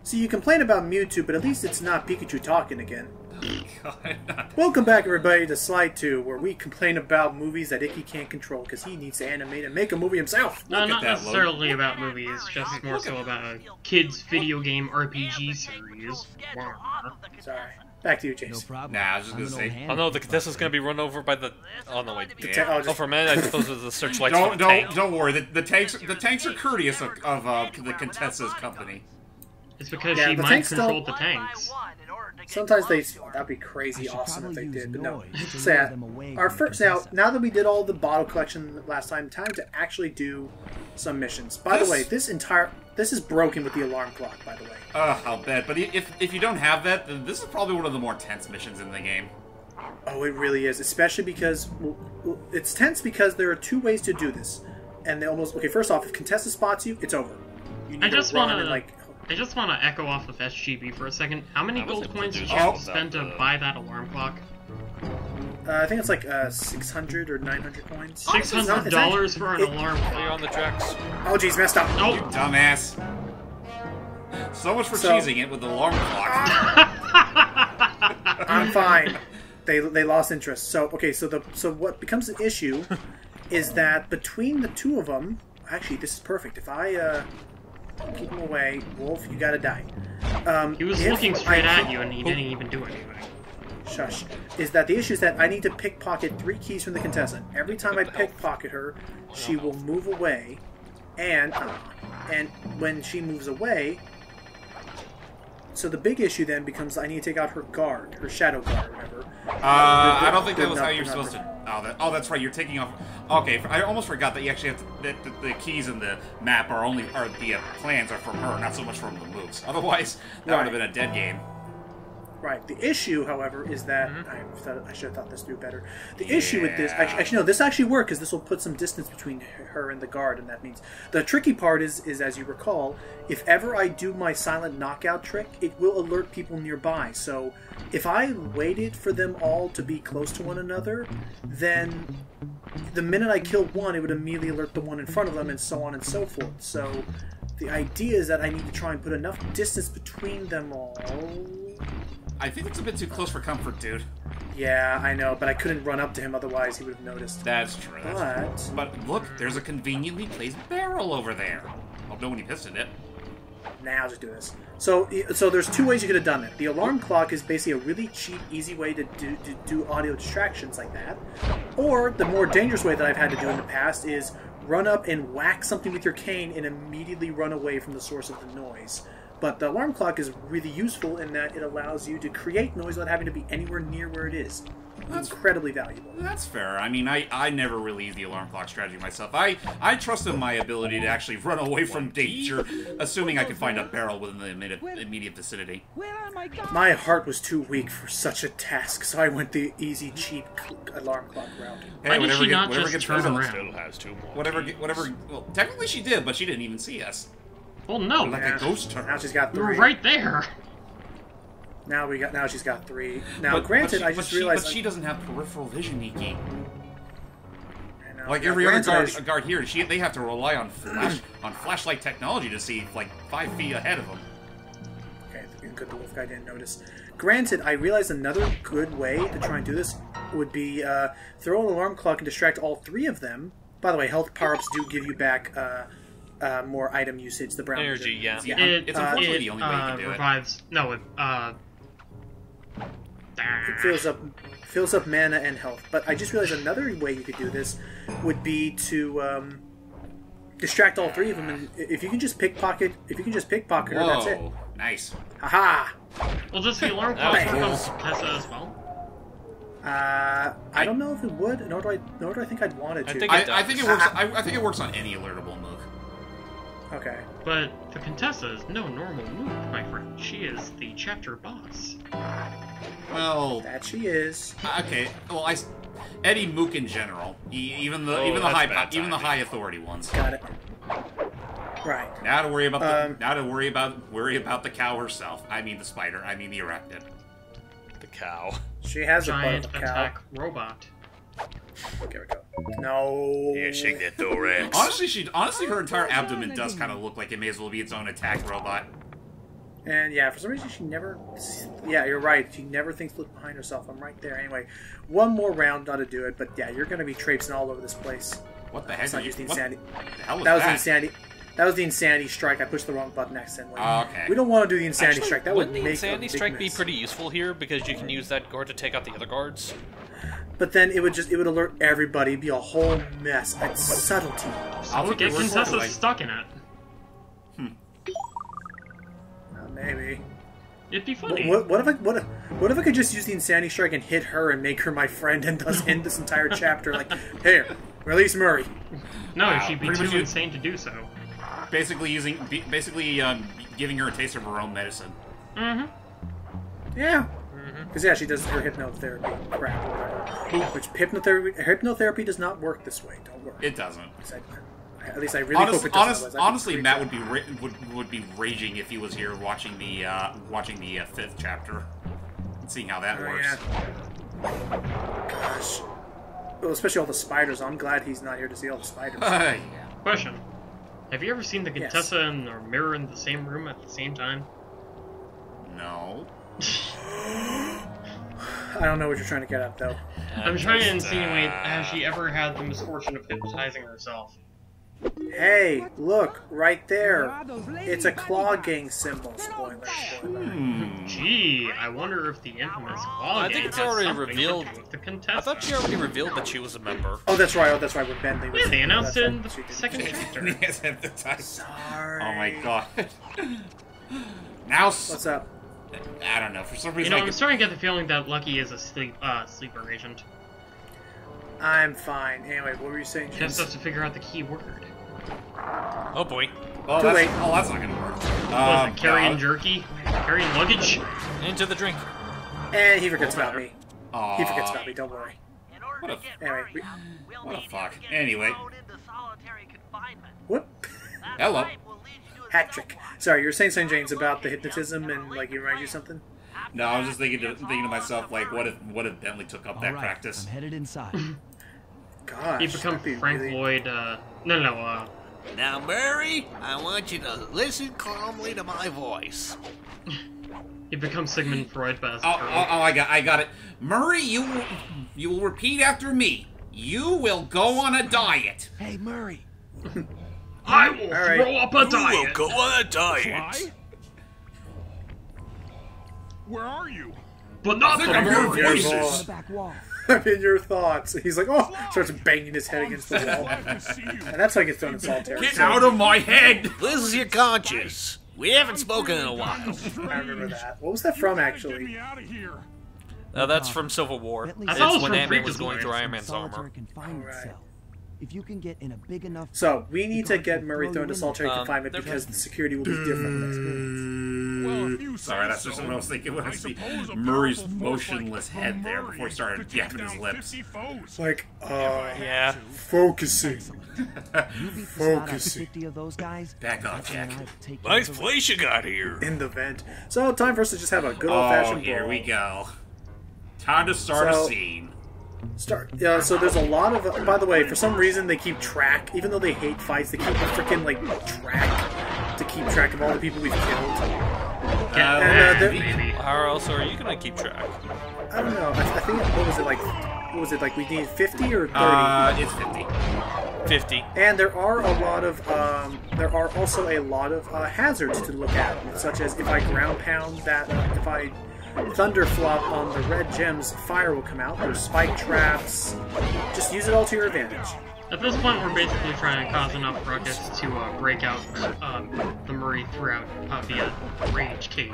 See, you complain about Mewtwo, but at least it's not Pikachu talking again. God. Welcome back, everybody, to Slide 2, where we complain about movies that Icky can't control because he needs to animate and make a movie himself. No, not necessarily about movies, just more so about a kid's video game RPG series. Sorry. Back to you, Jason. No problem. Nah, I was just gonna say. Oh no, the contestant's gonna be run over by the. Oh no, wait. Yeah. Oh, for a minute, I thought those were the searchlights for the tank. Don't worry. The tanks are courteous of the Contessa's company. It's because she mind controlled the tanks. Sometimes that'd be crazy awesome if they did, but no. So yeah, our first now that we did all the bottle collection last time to actually do some missions. By the way, this is broken with the alarm clock, by the way. I'll bet. But if you don't have that, then this is probably one of the more tense missions in the game. Oh, it really is, especially because it's tense because there are two ways to do this, and they almost first off, if Contessa spots you, it's over. You need I just want to to echo off of SGB for a second. How many gold coins did you have to spend to buy that alarm clock? I think it's like 600 or 900 coins. $600 for an alarm clock. Are you on the tracks? Oh, geez, messed up. Oh, You dumbass. So much for cheesing it with the alarm clock. I'm fine. They lost interest. So so what becomes an issue is that between the two of them, actually this is perfect. If I keep him away, Wolf, you gotta die. He was looking straight at you and he didn't even do anything. Shush. Is that the issue is that I need to pickpocket 3 keys from the contestant. Every time I pickpocket her, she will move away, and when she moves away, so the big issue then becomes I need to take out her guard, her shadow guard, or whatever. I don't think that was how you're supposed to. Oh, that's right. You're taking off. Okay, I almost forgot that you actually have to, the keys in the map are the plans are from her, not so much from the moves. Otherwise, that would have been a dead game. Right. The issue, however, is that I should have thought this through better. The issue with this, actually, no, this actually worked because this will put some distance between her and the guard, and that means the tricky part is as you recall, if ever I do my silent knockout trick, it will alert people nearby. So if I waited for them all to be close to one another, then the minute I kill one, it would immediately alert the one in front of them, and so on and so forth. So the idea is that I need to try and put enough distance between them all. I think it's a bit too close for comfort, dude. Yeah, I know, but I couldn't run up to him, otherwise he would have noticed. That's true. But look, there's a conveniently placed barrel over there. Hope no one pissed in it. Now I'll just do this. So there's 2 ways you could have done it. The alarm clock is basically a really cheap, easy way to do audio distractions like that. Or the more dangerous way that I've had to do in the past is run up and whack something with your cane and immediately run away from the source of the noise. But the alarm clock is really useful in that it allows you to create noise without having to be anywhere near where it is. That's incredibly valuable. That's fair. I mean, I never really used the alarm clock strategy myself. I trusted my ability to actually run away from danger, assuming I could find a barrel within the immediate vicinity. My heart was too weak for such a task, so I went the easy, cheap alarm clock route. Hey, Why did she not just turn around? Still has 2 more. Whatever. Well, technically she did, but she didn't even see us. Well, no. Like a ghost turn. Now she's got 3. We were right there. Now she's got 3. Now, granted, I just realized... But she doesn't have peripheral vision, Nikki. Know. Like every other guard here, they have to rely on flashlight technology to see, like, 5 feet ahead of them. Okay, good the wolf guy didn't notice. Granted, I realized another good way to try and do this would be throw an alarm clock and distract all 3 of them. By the way, health power-ups do give you back... more item usage, the brown energy, yeah. It's unfortunately the only way you can do revives, it. No, it fills up mana and health. But I just realized another way you could do this would be to distract all 3 of them, and if you can just pickpocket her, that's it. Nice. Haha! Well, does the alarm clock become Tessa as well? I don't know if it would, nor do I think I'd want it to. I think it works. I think it works on any alertable move. Okay. But the Contessa is no normal move, my friend. She is the chapter boss. Well, that she is. Okay. Well, Eddie Mook in general, even the high authority ones. Got it. Right. Now to worry about worry about the cow herself. I mean the spider. I mean the arachnid. The cow. She has giant a butt of a attack cow. robot. There we go. No. Yeah, shake that thorax. Honestly, her entire abdomen does kind of look like it may as well be its own attack robot. And yeah, for some reason she never... Yeah, you're right. She never thinks to look behind herself. I'm right there. Anyway, one more round ought to do it. But yeah, you're going to be traipsing all over this place. What the heck? It's not just the insanity. What the hell was that was the insanity. That was the insanity strike. I pushed the wrong button accidentally. Okay. We don't want to do the insanity strike. That would wouldn't make the insanity strike be miss. pretty useful here because you can use that guard to take out the other guards? But then it would alert everybody. It'd be a whole mess. It's subtlety. I'll get Contessa stuck in it. Maybe. It'd be funny. What if I could just use the insanity strike and hit her and make her my friend and thus end this entire chapter? Like, here, release Murray. No, she'd be too insane to do so. Basically giving her a taste of her own medicine. Mm-hmm. Yeah. Because yeah, she does her hypnotherapy crap or whatever. Which hypnotherapy does not work this way. Don't worry. It doesn't. At least I really hope it doesn't. Honestly, Matt would be raging if he was here watching the 5th chapter, and seeing how that works. Yeah. Gosh. Well, especially all the spiders. I'm glad he's not here to see all the spiders. Yeah. Question: have you ever seen the Contessa and the mirror in the same room at the same time? No. I don't know what you're trying to get at, though. I'm trying to insinuate, has she ever had the misfortune of hypnotizing herself? Hey, look, right there. It's a claw gang symbol. Spoiler. Gee, I wonder if the infamous claw I gang think it's has already something to revealed. do with the Contessa. I thought she already revealed that she was a member. Oh, that's right. With Bentley. Yeah, they announced it in the She did. second chapter. Yes, hypnotized. Sorry. Oh my god. Now, What's up? I don't know. For some You reason, know, I'm starting to get the feeling that Lucky is a sleeper agent. I'm fine. Anyway, what were you saying, James? Just has to figure out the key word. Oh boy. Oh, Too late. that's not gonna work. Was it carrying jerky? Carrying luggage? Into the drink. And he forgets about me. Aw. He forgets about me. Don't worry. What a Anyway, what a fuck. Anyway. Whoop. Hello. Hat trick. Sorry, you were saying something, James, about the hypnotism and like you remind you something. No, I was just thinking to myself, like, what if Bentley took up that All right, practice? I'm headed inside. Gosh. He become that'd be Frank really... Lloyd, Now, Murray, I want you to listen calmly to my voice. he becomes Sigmund Freud, but as a Oh, turtle. I got it. Murray, you will repeat after me. You will go on a diet. Hey, Murray. I will All right. throw up a diet! Go on a diet. Where are you? But not the I'm hearing Murray! voices. On the back wall. I'm in your thoughts. He's like, oh, starts banging his head against the wall. I can see you. And that's how he gets thrown in solitary. Get out of my head! This is your conscience. We haven't spoken in a while. I remember that. What was that from, Get actually? me out of here. That's from Civil War. Bentley I It's thought it was when from Ant-Man was Freakazoid. going through Iron Man's Solitary armor. confinement Alright. cell. If you can get in a big enough... So, we need to get Murray thrown into solitary confinement they're- because the security will be different. Well, if you say Sorry, that's so, just what I was thinking when I see suppose a Murray's powerful force motionless like head there Murray before he started could take yapping his down lips. 50 foes. Like, Yeah. focusing. You beat the snot out of Focusing. 50 of those guys... Back off, Bentley and Jack. I will take care Nice of the place you got here. In the vent. So, time for us to just have a good Oh, old-fashioned here brawl. we go. Time to start So- a scene. Yeah, so there's a lot of... by the way, for some reason they keep track, even though they hate fights, they keep freaking, like, track to keep track of all the people we've killed. Maybe. How else are you gonna keep track? I don't know. I think, what was it like, we need 50 or 30? It's 50. 50. And there are a lot of, there are also a lot of hazards to look at, such as if I ground pound that, if I thunder flop on the red gems, fire will come out. There's spike traps. Just use it all to your advantage. At this point, we're basically trying to cause enough ruckus to break out the Murray throughout via rage cage.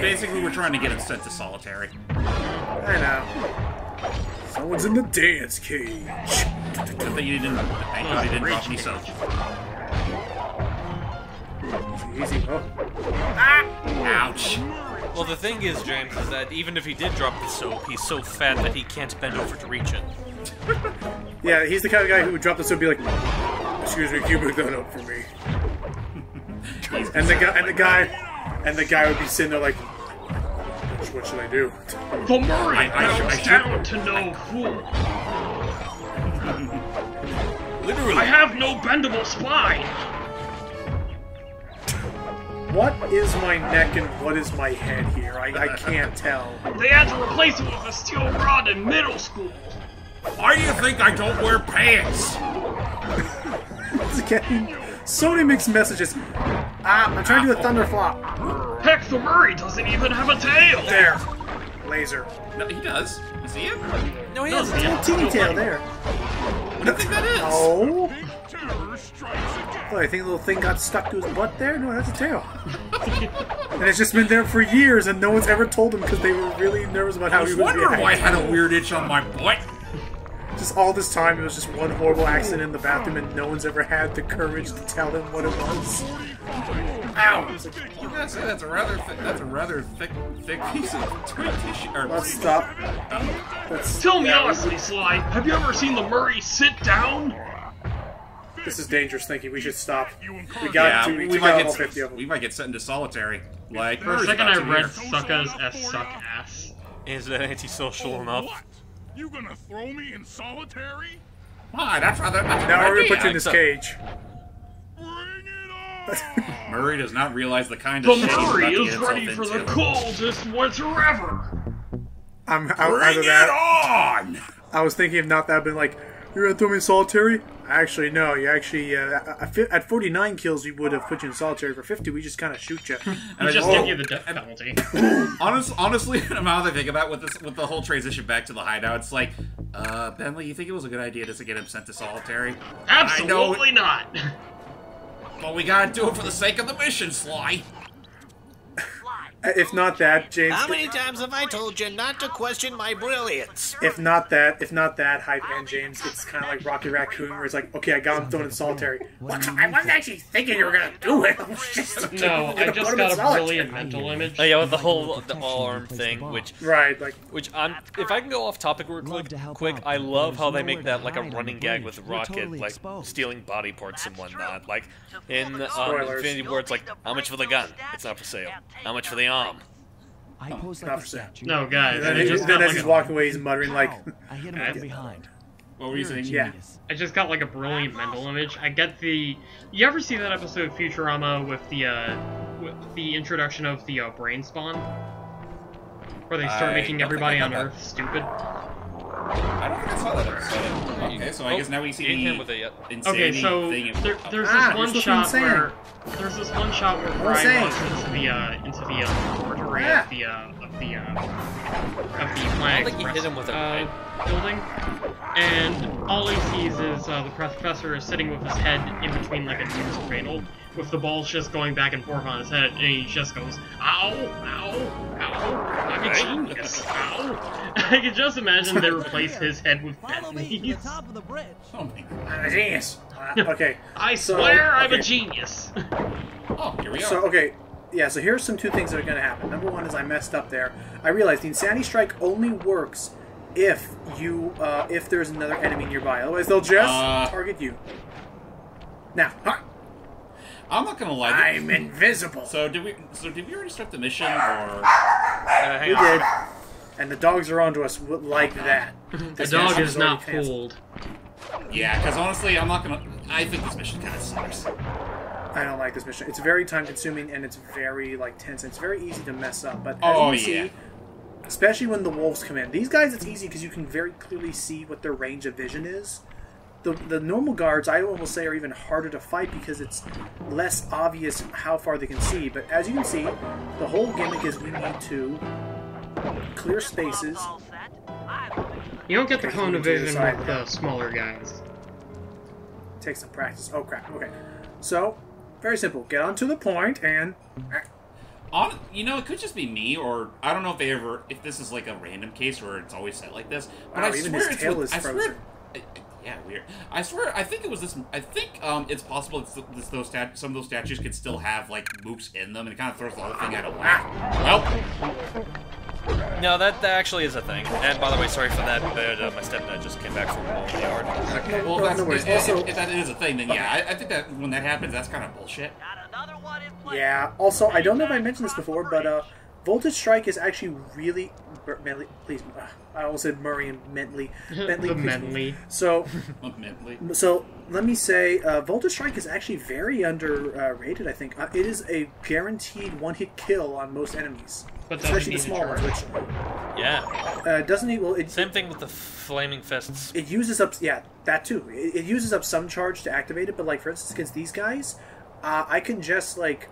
Basically, we're trying to get him sent to solitary. I know. Someone's in the dance cage. Good thing you didn't. Thank God he didn't drop me so. Easy. Oh. Ouch. Well, the thing is, James, is that even if he did drop the soap, he's so fat that he can't bend over to reach it. Yeah, he's the kind of guy who would drop the soap and be like, "Excuse me, can you pick that up for me?" and the guy would be sitting there like, "What should I do?" The Murray bows should- down to no fool. Literally. I have no bendable spine. What is my neck and what is my head here? I can't tell. They had to replace it with a steel rod in middle school. Why do you think I don't wear pants? It's getting so many mixed messages. I'm trying to do a thunder flop. Heck, the Murray doesn't even have a tail. There. Laser. No, he does. You see him? No, he Doesn't doesn't. he? Teeny tail there. What do you think that is? Oh. Big terror strikes again. Oh, I think the little thing got stuck to his butt there? No, that's a tail. And it's just been there for years, and no one's ever told him because they were really nervous about how I was he was wondering why I reacting. had a weird itch on my butt. Just all this time, it was just one horrible accident in the bathroom, and no one's ever had the courage to tell him what it was. Ow! You gotta say that's a rather thick piece of twig tissue. Let's stop. Let's, Tell me honestly, Sly, have you ever seen the Murray sit down? This is dangerous thinking. We should stop. We Yeah, got to. we We might got get all 50 of them. we might get sent into solitary. Like For a Murray's second about I to read here. suckas as suck ass. Is that antisocial For enough? what? You gonna throw me in solitary? Why? That's a Now good we're gonna idea. put you in this cage. Bring it on! Murray does not realize the kind The of shit he's about Murray to is get ready himself for the into. coldest winter ever. I'm out Bring of it that. on! I was thinking if not that, I'd been like, you're gonna throw me in solitary? Actually, no. You actually, at 49 kills, we would have put you in solitary. For 50, we just kind of shoot you. And I Just go, give you the death penalty. honestly, the amount I think about with the whole transition back to the hideout, it's like, Bentley, you think it was a good idea just to get him sent to solitary? Absolutely not. But we gotta do it for the sake of the mission, Sly. If not that, James. How many times have I told you not to question my brilliance? If not that, hype and James, it's kind of like Rocky Raccoon, where it's like, okay, I got him thrown in solitary. What? I wasn't actually thinking you were gonna do it. I was just No, I gonna just put him in got a solitary. brilliant mental image. Oh, yeah, with the whole all-arm thing, which Right, like I'm. If I can go off topic real Love to help quick, out, I but love there's how they nowhere make to that like a hide on running the gag bridge. with We're Rocket, totally like exposed. stealing body parts and whatnot. Like in Spoilers. Infinity War, it's like, how much for the gun? It's not for sale. How much for the arm? I pose not like a for sale. statue. No, guys, then, I just then got as like he's a, walking away, he's muttering like, Ow, I hit him from behind. What were you saying? Yeah. I just got like a brilliant mental image. I get the. You ever see that episode of Futurama with the introduction of the brain spawn, where they start I making don't everybody think I on got Earth stupid? I don't think I saw that episode. Okay, so I guess now we see You ain't the hit with it yet. Okay, insanity so thing. there's Ah, this one you're supposed to shot insane. where What's Brian insane? walks into the laboratory Ah. of the I Planet don't think you hit him with it, right? building, and all he sees is the professor is sitting with his head in between like a dude's cradle, with the balls just going back and forth on his head, and he just goes, ow, ow, ow, I'm a genius, ow. I can just imagine they replace his head with Bentley's. of the bridge. Oh my god. I'm a genius. Okay. I So, swear I'm a okay. genius. Oh, here we are. So, okay. Yeah, so here's some two things that are going to happen. Number one is I messed up there. I realized the Insanity Strike only works if you, if there's another enemy nearby. Otherwise, they'll just target you. Now, I'm not gonna lie. I'm invisible. So did we already start the mission, or Hang We on. did. And the dogs are onto us like that. The This dog mission is not already canceled. fooled. yeah? Because honestly, I'm not gonna. I think this mission kind of sucks. I don't like this mission. It's very time-consuming and it's very like tense. It's very easy to mess up. But as Oh, you can yeah. see, especially when the wolves come in, these guys it's easy because you can very clearly see what their range of vision is. The normal guards, I almost say, are even harder to fight because it's less obvious how far they can see. But as you can see, the whole gimmick is we need to clear spaces. You don't get the cone of To the vision side. with the smaller guys. Take some practice. Oh crap. Okay. So, very simple. Get on to the point and It could just be me, or I don't know if this is like a random case where it's always set like this. But Wow, I even swear his it's tail with- is I swear- frozen. Yeah, weird. I swear, I think it was this. I think it's possible that some of those statues could still have like mooks in them, and it kind of throws the whole thing out of whack. Well, No, that actually is a thing. And by the way, sorry for that, but my stepdad just came back from mowing the yard. okay. Well, no, that's, no worries. if, Also- if that is a thing, then yeah, I think that when that happens, that's kind of bullshit. yeah. Also, I don't know if I mentioned this before, but Voltage Strike is actually really Bentley. Please, I almost said Murray and Bentley. Bentley, The please. Bentley. So, Mentally. so let me say, Voltage Strike is actually very underrated, I think. It is a guaranteed one-hit kill on most enemies. But especially the small ones, which... Yeah. Doesn't need... Well, Same thing with the Flaming Fists. It uses up... Yeah, that too. It uses up some charge to activate it, but, like, for instance, against these guys, I can just, like,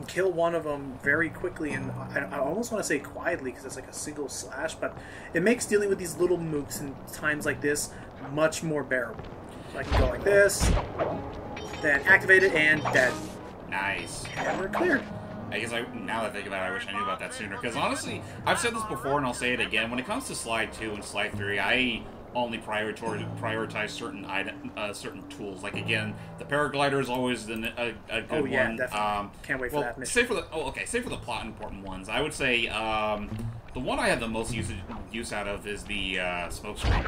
kill one of them very quickly, and I almost want to say quietly, because it's like a single slash, but it makes dealing with these little mooks in times like this much more bearable. So I can go like this, then activate it, and dead. Nice. And we're cleared. I guess now that I think about it, I wish I knew about that sooner. Because honestly, I've said this before and I'll say it again. When it comes to Slide 2 and Slide 3, I only prioritize certain tools. Like, again, the paraglider is always a good one. Definitely. Can't wait for that mission. Say for the plot important ones. I would say the one I have the most use out of is the smoke screen.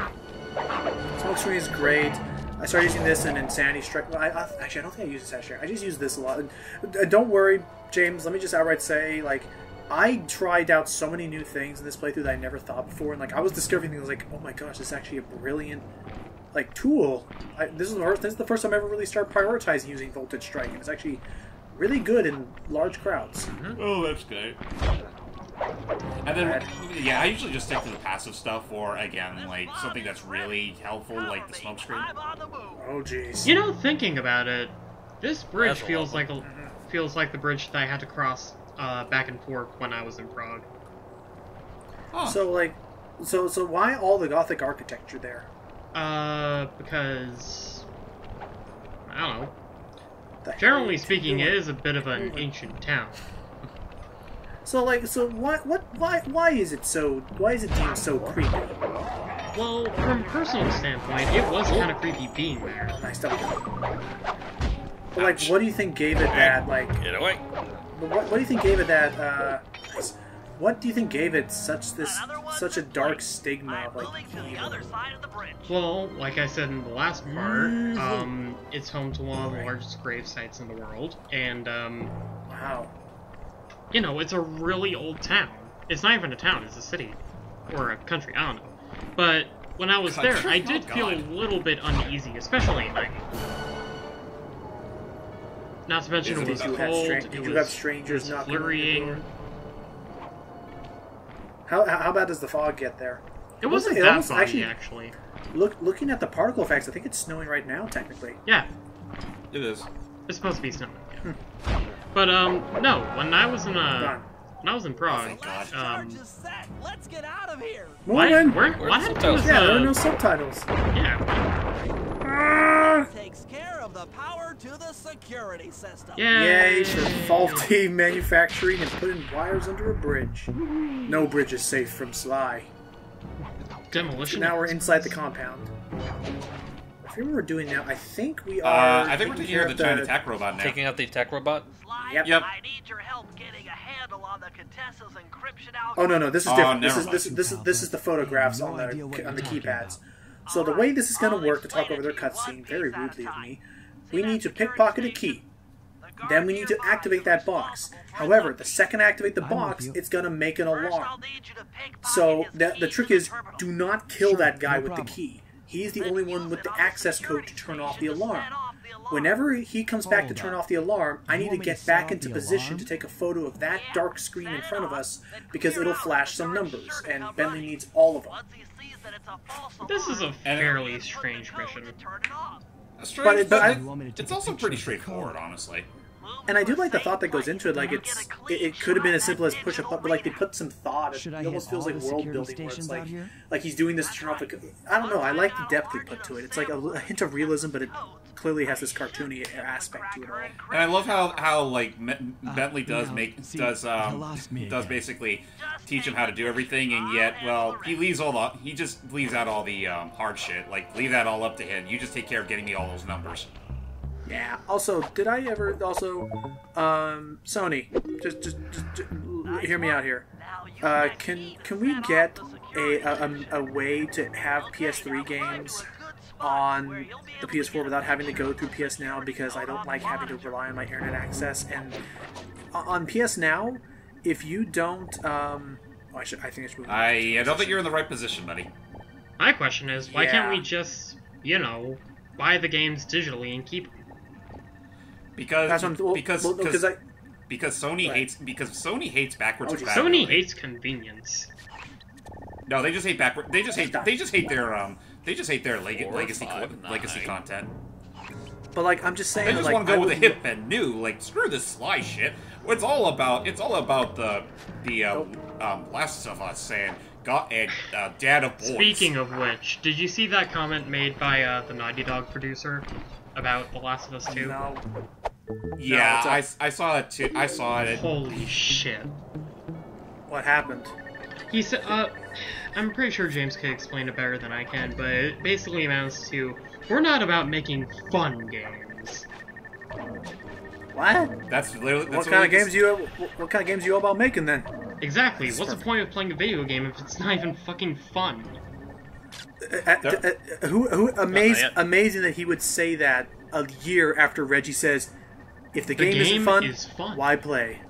Smoke screen is great. I started using this in Insanity Strike. Well, actually, I don't think I use this actually. I just use this a lot. Don't worry, James. Let me just outright say, like, I tried out so many new things in this playthrough that I never thought before, and like I was discovering things like, oh my gosh, this is actually a brilliant, like, tool. This is the first time I ever really started prioritizing using Voltage Strike, and it's actually really good in large crowds. Mm-hmm. Oh, that's good. And then, yeah, I usually just stick to the passive stuff, or again, like something that's really helpful, like the smoke screen. Oh, jeez. You know, thinking about it, this bridge feels like the bridge that I had to cross back and forth when I was in Prague. Huh. So why all the Gothic architecture there? Because I don't know. Generally speaking, it is a bit of an ancient town. So why is it deemed so creepy? Well, from a personal standpoint, it was kind of creepy being there. Nice double. But like, what do you think gave it that, like... Get away. What do you think gave it that, what do you think gave it such a dark stigma of, like, evil? Well, like I said in the last part, it's home to one of the largest grave sites in the world, and, wow. You know, it's a really old town. It's not even a town, it's a city. Or a country, I don't know. But when I was there, I did feel a little bit uneasy, especially at night. Not to mention it was cold, it was flurrying. How bad does the fog get there? It wasn't that foggy, actually. Looking at the particle effects, I think it's snowing right now, technically. Yeah. It is. It's supposed to be snowing, yeah. But, no, when I was in Prague, Let's get out of here. what happened to there are no subtitles. Yeah. Takes care of the power to the security system. Yay for faulty manufacturing and putting wires under a bridge. No bridge is safe from Sly. Demolition. So now we're inside the compound. I forget what we're doing now. I think we are... I think we're taking care of the giant attack robot now. Taking out the attack robot? Yep. I need your help getting a handle on the Contessa's encryption algorithm. Oh no, this is different. This is the photographs on the keypads. So the way this is going to work to talk over their cutscene very rudely of me, we need to pickpocket a key. Then we need to activate that box. However, the second I activate the box, it's going to make an alarm. So the trick is, do not kill that guy with the key. He's the only one with the access code to turn off the alarm. Whenever he comes back to turn off the alarm, I need to get back into position to take a photo of that dark screen in front of us, because it'll flash some numbers, and Bentley needs all of them. This is a fairly strange mission. But it's also pretty straightforward, honestly. And I do like the thought that goes into it. Like it could have been as simple as push a button, but like they put some thought. It almost feels like world building, where it's like he's doing this to turn off the. I don't know. I like the depth they put to it. It's like a hint of realism, but it clearly has this cartoony aspect to it all. And I love how like Bentley does basically teach him how to do everything, and yet, well, he just leaves out all the hard shit. Like, leave that all up to him. You just take care of getting me all those numbers. Yeah. Also, did I ever Sony? Just hear me out here. Can we get a way to have PS3 games on the PS4 without having to go through PS Now, because I don't like having to rely on my internet access. And on PS Now, if you don't, I think I should. I don't think you're in the right position, buddy. My question is, why can't we just, you know, buy the games digitally and keep them. Because because Sony hates backwards Oh, compatibility. Sony hates convenience. No, they just hate backward. They just hate their legacy content. But like, I'm just saying, They just like, want to go with the hip and new. Like, screw this Sly shit. It's all about the Last of Us saying, "God and Dad of boys." Speaking of which, did you see that comment made by the Naughty Dog producer about The Last of Us 2? No. Yeah, No, I saw it too. I saw it. Holy shit. What happened? He said, I'm pretty sure James could explain it better than I can, but it basically amounts to, we're not about making fun games. What? That's literally. What kind of games you all about making then? Exactly. What's the point of playing a video game if it's not even fucking fun? Amazing that he would say that a year after Reggie says, "If the game isn't fun, why play?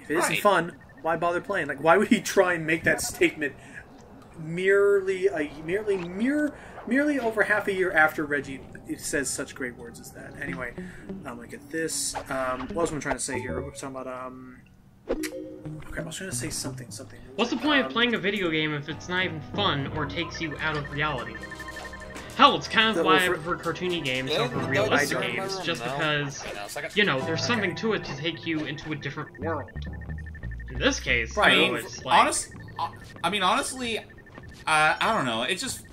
If it isn't fun, why bother playing?" Like, why would he try and make that statement merely over half a year after Reggie says such great words as that? Anyway, I'm gonna get this. What was I trying to say here? We're talking about okay, I was trying to say something. What's the point of playing a video game if it's not even fun or takes you out of reality? Hell, it's kind of why I prefer cartoony games over realistic games, just because, you know, there's something to it to take you into a different world. In this case, it's like... honestly, I don't know. It's just,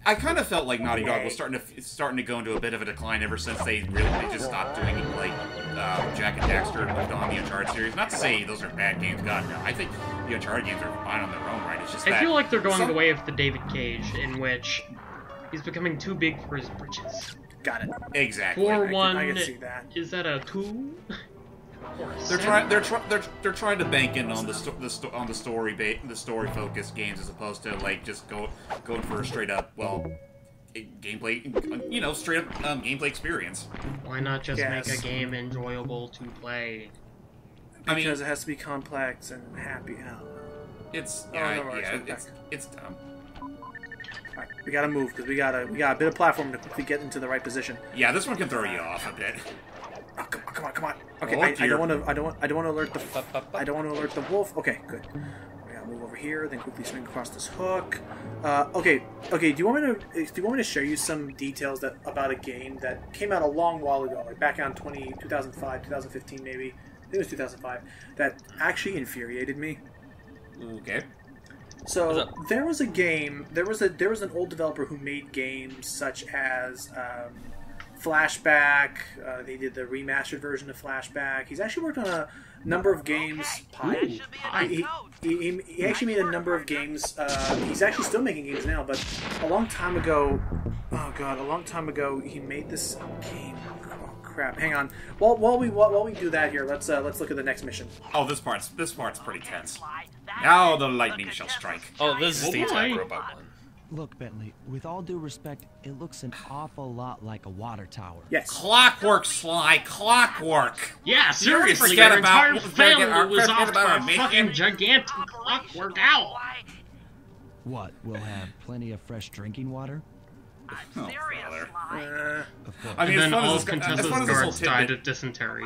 I kind of felt like Naughty Dog was starting to go into a bit of a decline ever since they just stopped doing like Jack and Daxter and moved on the Uncharted series. Not to say those are bad games. God, no. I think the Uncharted games are fine on their own right. It's just I feel like they're going the way of the David Cage, in which he's becoming too big for his britches. Got it. Exactly. For I can see that. Is that a 2? They're trying to bank in on the story focused games as opposed to like just going for a straight up gameplay, you know, straight up gameplay experience. Why not just make a game enjoyable to play? Because it has to be complex and happy. It's dumb. Alright, we gotta move because we got a bit of platform to quickly get into the right position. Yeah, this one can throw you off a bit. Oh, come on. Okay, Oh, I don't want to alert the wolf. Okay, good. We gotta move over here, then quickly swing across this hook. Okay. Do you want me to show you some details about a game that came out a long while ago, like back on 2005, 2015 maybe. I think it was 2005. That actually infuriated me. Okay. So there was a game. There was an old developer who made games such as Flashback. They did the remastered version of Flashback. He's actually worked on a number of games. He actually made a number of games. He's actually still making games now, but a long time ago. Oh god, a long time ago he made this game. Oh crap! Hang on. While we do that here, let's look at the next mission. Oh, this part's pretty tense. Now the lightning shall strike. Oh, this is the attack robot one. Look, Bentley, with all due respect, it looks an awful lot like a water tower. Yes. Clockwork, Sly, clockwork. Yeah, seriously, forget their about- entire forget family our- was forget off about by our a mission. fucking gigantic clockwork owl. What, we'll have plenty of fresh drinking water? Oh, brother. Of course. I mean, And then all as fun Contessa's as this whole guards died tidbit, of dysentery.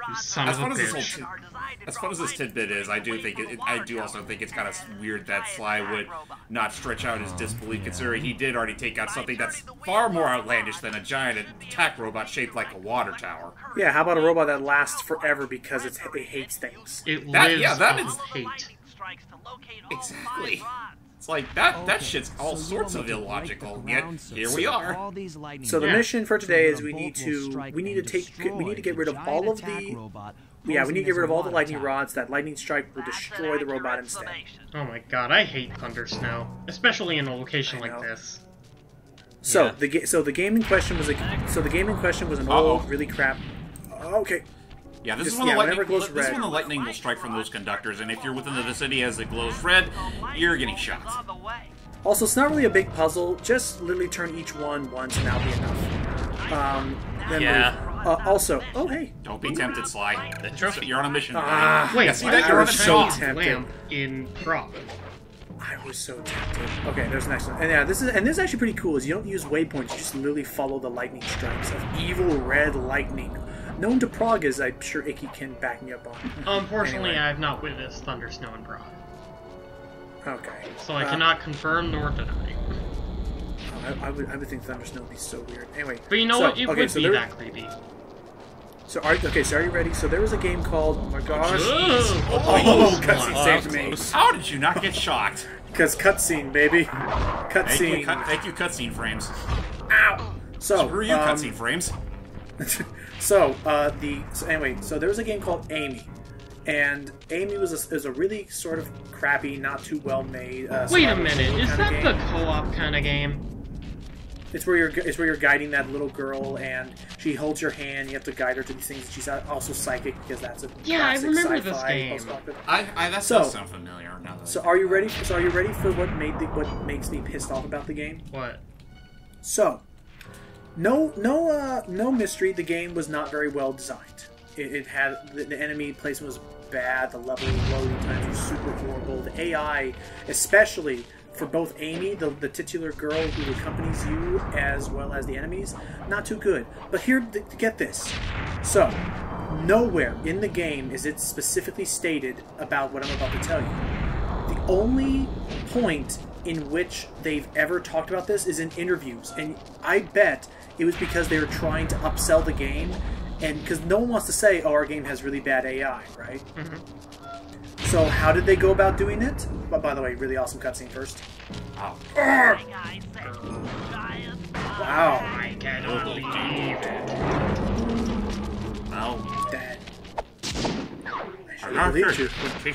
You son as of a fun as bitch. this tidbit is, I do also think it's kind of weird that Sly would not stretch out his disbelief, considering he did already take out something that's far more outlandish than a giant attack robot shaped like a water tower. Yeah. How about a robot that lasts forever because it hates things? It That- lives yeah, that off is- hate. Exactly. It's like that shit's all sorts of illogical. Yet here we are. So the mission for today is we need to get rid of all of the lightning rods. That lightning strike will destroy the robot instead. Oh my god, I hate Thunder Snow, especially in a location like this. So the game in question was an old, really crap. Okay. Yeah, this is Just- when yeah, the lightning. whenever it glows This is red. when the lightning will strike from those conductors, and if you're within the vicinity as it glows red, you're getting shot. Also, it's not really a big puzzle. Just literally turn each one once, and that'll be enough. Then Yeah. also, oh hey. Don't be tempted, Sly. The trophy. You're on a mission. Ah, Wait, Yeah, see why that? is You're there on a a so giant tempted. lamp in Prop? I was so tempted. Okay, there's the next one. And yeah, this is actually pretty cool. Is you don't use waypoints, you just literally follow the lightning strikes of evil red lightning. Known to Prague, as I'm sure Icky can back me up on. Unfortunately, anyway. I have not witnessed thunder, snow, and Prague. Okay. So I cannot confirm nor deny. I would think thunder snow would be so weird. Anyway. But you know what? It would be that creepy. So are you ready? So there was a game called, oh my gosh. Oh, cutscene saved me. How did you not get shocked? Because cutscene, baby. Cutscene. Thank you, cutscene frames. Ow! So, Screw you, cutscene frames. so there was a game called Amy. And Amy was a really sort of crappy, not too well made. Wait a minute, is that the co-op kind of game? It's where you're guiding that little girl, and she holds your hand. You have to guide her to these things. She's also psychic because that's a I remember this sci-fi game. That does sound familiar. Now that are you ready? So are you ready for what makes me pissed off about the game? What? So, no mystery. The game was not very well designed. It had the enemy placement was bad. The level loading times were super horrible. The AI, especially for both Amy, the titular girl who accompanies you, as well as the enemies, not too good. But here, get this. So, nowhere in the game is it specifically stated about what I'm about to tell you. The only point in which they've ever talked about this is in interviews, and I bet it was because they were trying to upsell the game, and because no one wants to say, oh, our game has really bad AI, right? Mm-hmm. So how did they go about doing it? But by the way, really awesome cutscene first. Wow. Wow. I cannot believe it. Wow. Dad. I believed you.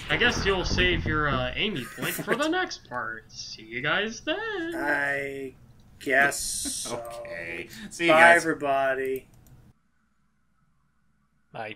I guess you'll save your Amy point for the next part. See you guys then. I guess so. Okay. See you Bye, guys. everybody. Bye.